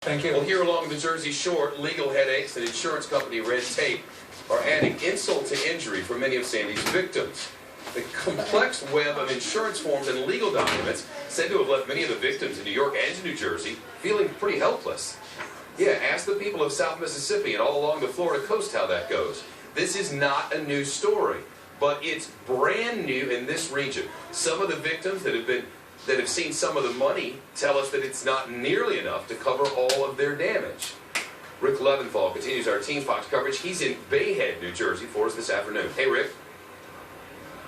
Thank you. Well, here along the Jersey Shore, legal headaches and insurance company red tape are adding insult to injury for many of Sandy's victims. The complex web of insurance forms and legal documents said to have left many of the victims in New York and New Jersey feeling pretty helpless. Yeah, ask the people of South Mississippi and all along the Florida coast how that goes. This is not a new story, but it's brand new in this region. Some of the victims that have seen some of the money tell us that it's not nearly enough to cover all of their damage. Rick Leventhal continues our Team Fox coverage. He's in Bayhead, New Jersey for us this afternoon. Hey, Rick.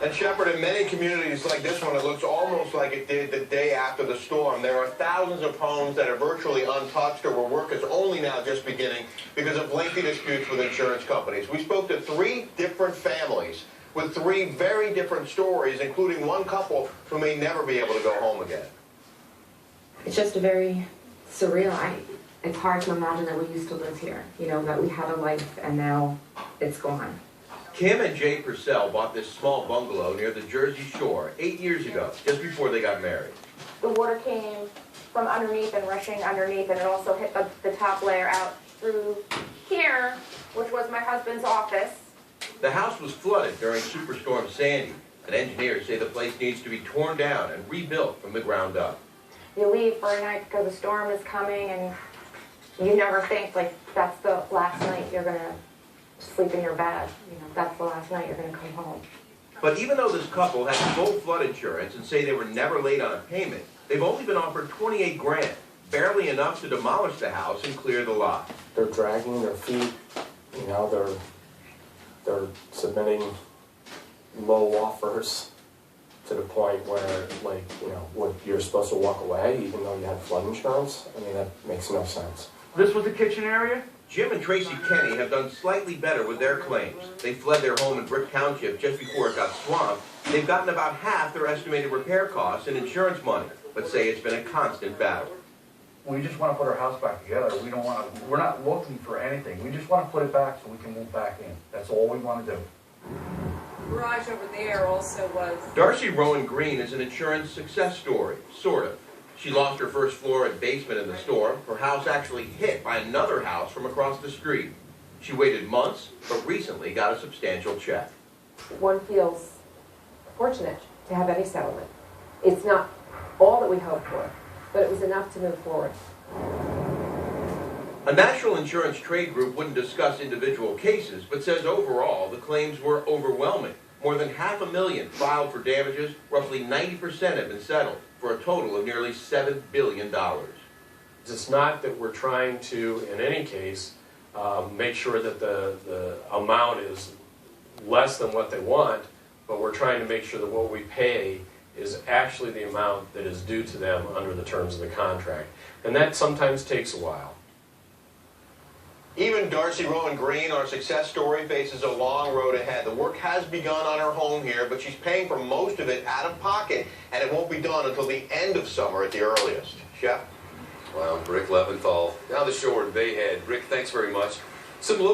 And Shepard, in many communities like this one, it looks almost like it did the day after the storm. There are thousands of homes that are virtually untouched or where work is only now just beginning because of lengthy disputes with insurance companies. We spoke to 3 different families with 3 very different stories, including one couple who may never be able to go home again. It's just a very surreal. It's hard to imagine that we used to live here, you know, that we had a life and now it's gone. Kim and Jay Purcell bought this small bungalow near the Jersey Shore 8 years ago, just before they got married. The water came from underneath and rushing underneath, and it also hit the top layer out through here, which was my husband's office. The house was flooded during Superstorm Sandy, and engineers say the place needs to be torn down and rebuilt from the ground up. You leave for a night because the storm is coming, and you never think, like, that's the last night you're going to sleep in your bed. You know, that's the last night you're going to come home. But even though this couple had full flood insurance and say they were never late on a payment, they've only been offered $28 grand, barely enough to demolish the house and clear the lot. They're dragging their feet, you know, they're submitting low offers to the point where, like, you know, what, you're supposed to walk away even though you had flood insurance? I mean, that makes no sense. This was the kitchen area? Jim and Tracy Kenny have done slightly better with their claims. They fled their home in Brick Township just before it got swamped. They've gotten about half their estimated repair costs and insurance money, but say it's been a constant battle. We just want to put our house back together. We're not looking for anything. We just want to put it back so we can move back in. That's all we want to do. Garage over there also was. Darcy Rowan Green is an insurance success story, sort of. She lost her first floor and basement in the storm. Her house actually hit by another house from across the street. She waited months, but recently got a substantial check. One feels fortunate to have any settlement. It's not all that we hoped for, but it was enough to move forward. A national insurance trade group wouldn't discuss individual cases, but says overall the claims were overwhelming. More than 500,000 filed for damages, roughly 90% have been settled, for a total of nearly $7 billion. It's not that we're trying to, in any case, make sure that the amount is less than what they want, but we're trying to make sure that what we pay is actually the amount that is due to them under the terms of the contract. And that sometimes takes a while. Even Darcy Rowan Green, our success story, faces a long road ahead. The work has begun on her home here, but she's paying for most of it out of pocket, and it won't be done until the end of summer at the earliest. Shep? Wow, Rick Leventhal down the shore in Bayhead. Rick, thanks very much. Some local